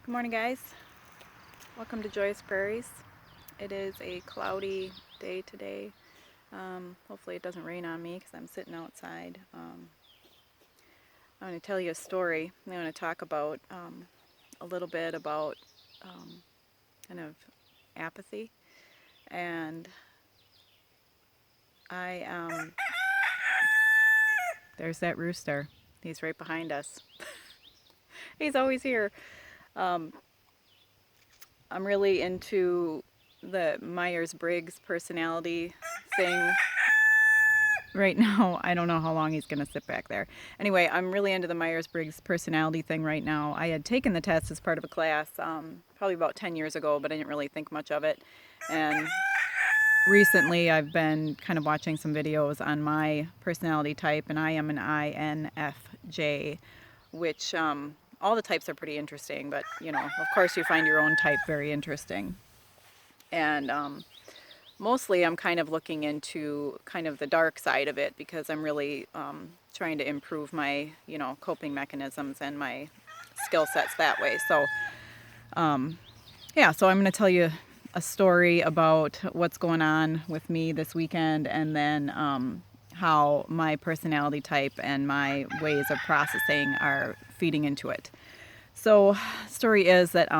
Good morning, guys. Welcome to Joyous Prairies. It is a cloudy day today. Hopefully it doesn't rain on me because I'm sitting outside. I'm going to tell you a story. I'm going to talk about a little bit about kind of apathy. And there's that rooster. He's right behind us. He's always here. Um, I'm really into the Myers-Briggs personality thing right now. I don't know how long he's going to sit back there. Anyway, I'm really into the Myers-Briggs personality thing right now. I had taken the test as part of a class probably about 10 years ago, but I didn't really think much of it. And recently I've been kind of watching some videos on my personality type, and I am an INFJ, which all the types are pretty interesting, but you know, of course you find your own type very interesting. And mostly I'm kind of looking into kind of the dark side of it because I'm really trying to improve my, you know, coping mechanisms and my skill sets that way. So yeah, so I'm going to tell you a story about what's going on with me this weekend, and then how my personality type and my ways of processing are feeding into it. So, story is that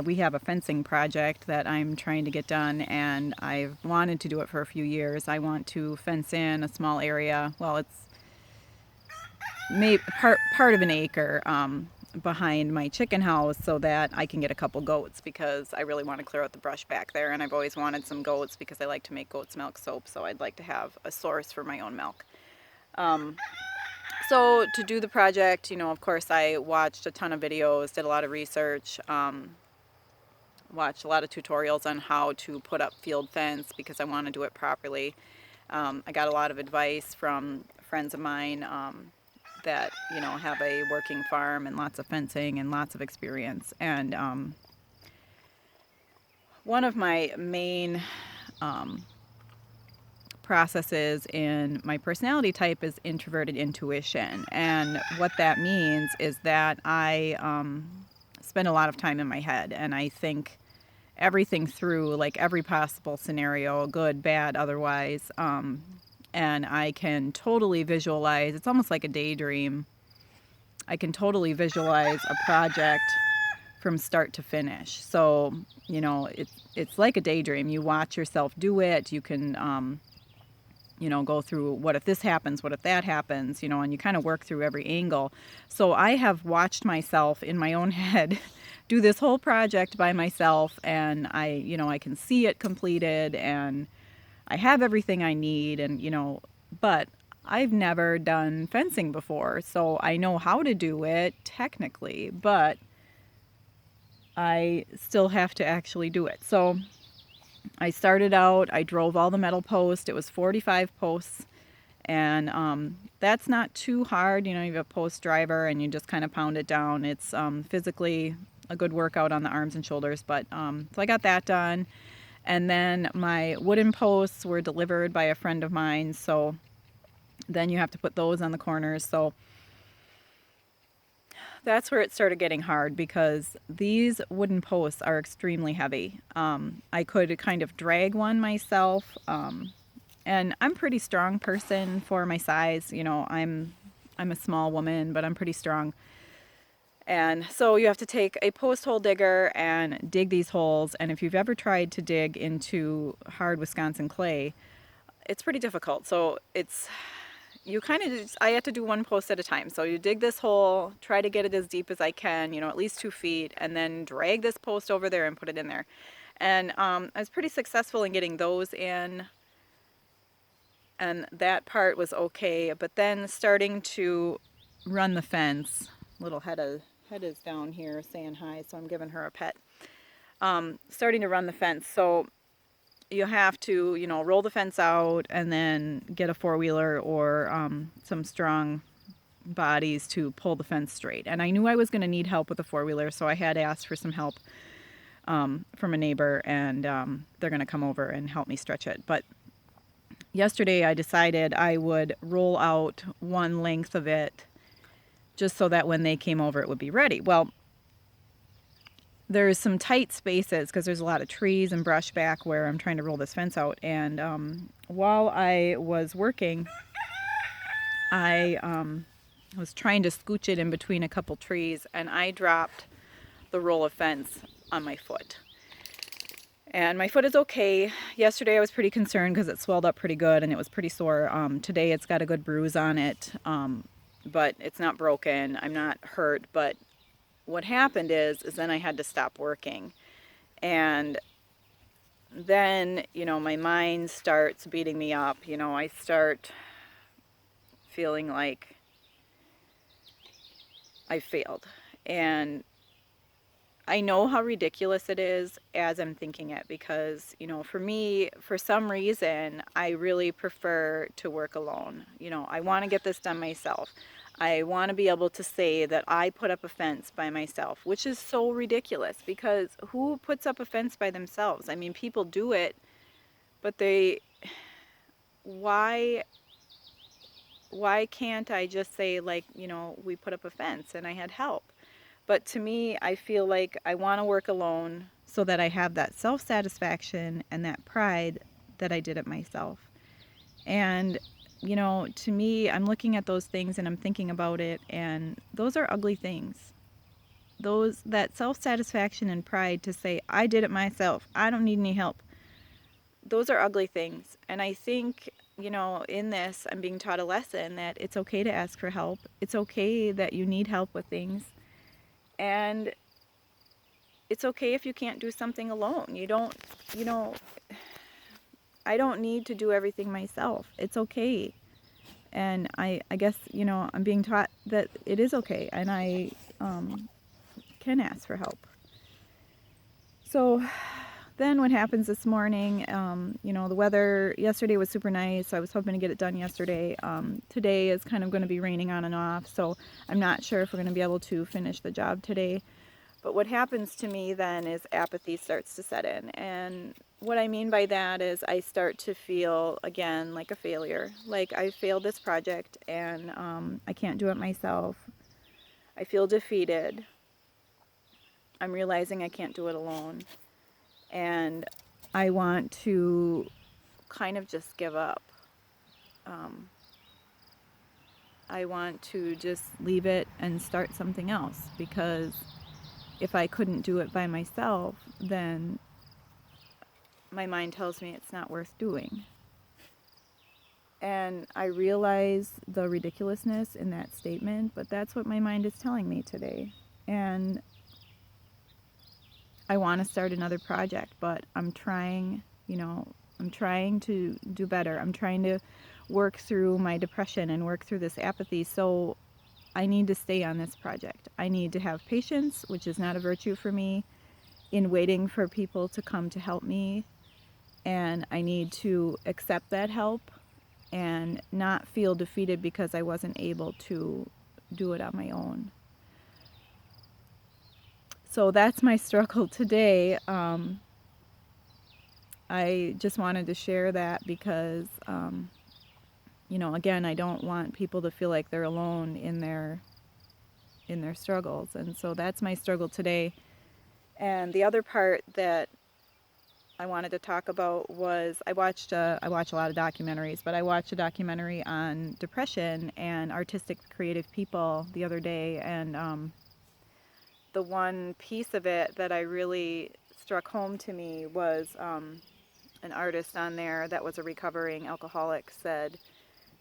we have a fencing project that I'm trying to get done, and I've wanted to do it for a few years. I want to fence in a small area. Well, it's part of an acre behind my chicken house so that I can get a couple goats, because I really want to clear out the brush back there, and I've always wanted some goats because I like to make goat's milk soap, so I'd like to have a source for my own milk. So to do the project, you know, of course I watched a ton of videos, did a lot of research, watched a lot of tutorials on how to put up field fence because I want to do it properly. I got a lot of advice from friends of mine that, you know, have a working farm and lots of fencing and lots of experience. And one of my main processes in my personality type is introverted intuition. And what that means is that I spend a lot of time in my head, and I think everything through, like every possible scenario, good, bad, otherwise. And I can totally visualize, it's almost like a daydream. I can totally visualize a project from start to finish. So, you know, it's like a daydream. You watch yourself do it. You can, you know, go through what if this happens, what if that happens, you know, and you kind of work through every angle. So I have watched myself in my own head do this whole project by myself, and you know, I can see it completed, and I have everything I need, and, you know, but I've never done fencing before, so I know how to do it technically, but I still have to actually do it. So I started out, I drove all the metal posts. It was 45 posts, and that's not too hard. You know, you have a post driver and you just kind of pound it down. It's physically a good workout on the arms and shoulders, but so I got that done. And then my wooden posts were delivered by a friend of mine, so then you have to put those on the corners. So that's where it started getting hard, because these wooden posts are extremely heavy. I could kind of drag one myself, and I'm a pretty strong person for my size. You know, I'm a small woman, but I'm pretty strong. And so you have to take a post hole digger and dig these holes. And if you've ever tried to dig into hard Wisconsin clay, it's pretty difficult. So you kind of just, I have to do one post at a time. So you dig this hole, try to get it as deep as I can, you know, at least 2 feet, and then drag this post over there and put it in there. And I was pretty successful in getting those in, and that part was okay. But then starting to run the fence, little head is down here saying hi, so I'm giving her a pet. Starting to run the fence, so you have to, you know, roll the fence out and then get a four-wheeler or some strong bodies to pull the fence straight. And I knew I was going to need help with a four-wheeler, so I had asked for some help from a neighbor, and they're going to come over and help me stretch it. But yesterday I decided I would roll out one length of it just so that when they came over it would be ready. Well, there's some tight spaces because there's a lot of trees and brush back where I'm trying to roll this fence out. And while I was working, I was trying to scooch it in between a couple trees, and I dropped the roll of fence on my foot. And my foot is okay. Yesterday I was pretty concerned because it swelled up pretty good and it was pretty sore. Today it's got a good bruise on it, but it's not broken. I'm not hurt. But what happened is then I had to stop working. And then, my mind starts beating me up. I start feeling like I failed. And I know how ridiculous it is as I'm thinking it because, for me, for some reason, I really prefer to work alone. I want to get this done myself. I want to be able to say that I put up a fence by myself, which is so ridiculous because who puts up a fence by themselves? I mean, people do it, but why can't I just say, like, we put up a fence and I had help? But to me, I feel like I want to work alone so that I have that self-satisfaction and that pride that I did it myself. And, to me, I'm looking at those things and I'm thinking about it, and those are ugly things. That self-satisfaction and pride to say, I did it myself, I don't need any help. Those are ugly things. And I think, in this, I'm being taught a lesson that it's okay to ask for help. It's okay that you need help with things. And it's okay if you can't do something alone. I don't need to do everything myself. It's okay. And I guess, I'm being taught that it is okay. And I can ask for help. So then what happens this morning, the weather yesterday was super nice. I was hoping to get it done yesterday. Today is kind of going to be raining on and off. So I'm not sure if we're going to be able to finish the job today. But what happens to me then is apathy starts to set in. And what I mean by that is I start to feel, again, like a failure. Like I failed this project and I can't do it myself. I feel defeated. I'm realizing I can't do it alone. And I want to kind of just give up. I want to just leave it and start something else because if I couldn't do it by myself, then my mind tells me it's not worth doing. And I realize the ridiculousness in that statement, but that's what my mind is telling me today. And I want to start another project, but I'm trying to do better. I'm trying to work through my depression and work through this apathy. So I need to stay on this project. I need to have patience, which is not a virtue for me, in waiting for people to come to help me. And I need to accept that help and not feel defeated because I wasn't able to do it on my own. So that's my struggle today. I just wanted to share that because, again, I don't want people to feel like they're alone in their struggles. And so that's my struggle today. And the other part that I wanted to talk about was I watch a lot of documentaries, but I watched a documentary on depression and artistic creative people the other day, and the one piece of it that I really struck home to me was an artist on there that was a recovering alcoholic said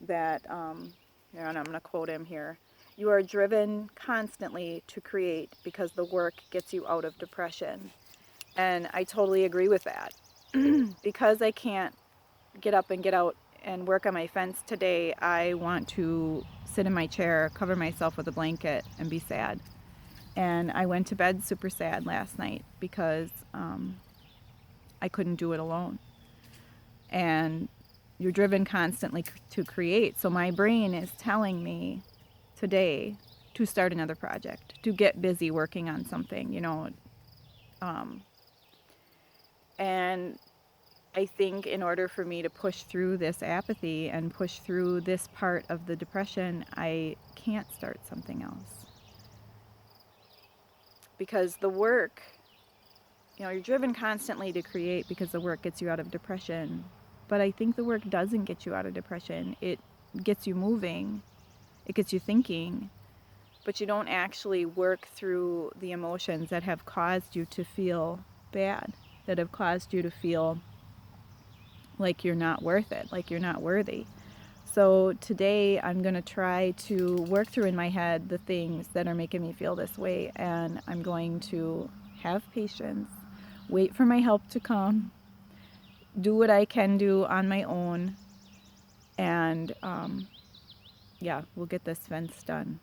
that, and I'm going to quote him here, "You are driven constantly to create because the work gets you out of depression." And I totally agree with that. Because I can't get up and get out and work on my fence today, I want to sit in my chair, cover myself with a blanket, and be sad. And I went to bed super sad last night because I couldn't do it alone. And you're driven constantly to create. So my brain is telling me today to start another project, to get busy working on something, and I think in order for me to push through this apathy and push through this part of the depression, I can't start something else. Because the work you're driven constantly to create because the work gets you out of depression. But I think the work doesn't get you out of depression. It gets you moving, it gets you thinking, but you don't actually work through the emotions that have caused you to feel bad, that have caused you to feel like you're not worth it, like you're not worthy. So today I'm going to try to work through in my head the things that are making me feel this way, and I'm going to have patience, wait for my help to come, do what I can do on my own, and yeah, we'll get this fence done.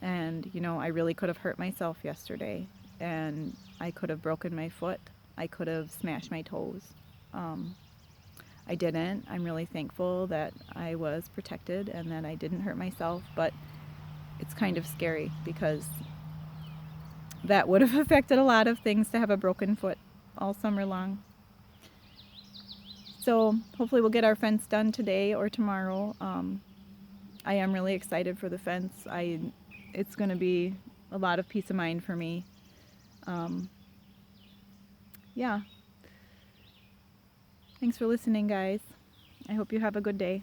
And I really could have hurt myself yesterday, and I could have broken my foot. I could have smashed my toes. I didn't. I'm really thankful that I was protected and that I didn't hurt myself, but it's kind of scary because that would have affected a lot of things to have a broken foot all summer long. So hopefully we'll get our fence done today or tomorrow. I am really excited for the fence. It's going to be a lot of peace of mind for me. Yeah. Thanks for listening, guys. I hope you have a good day.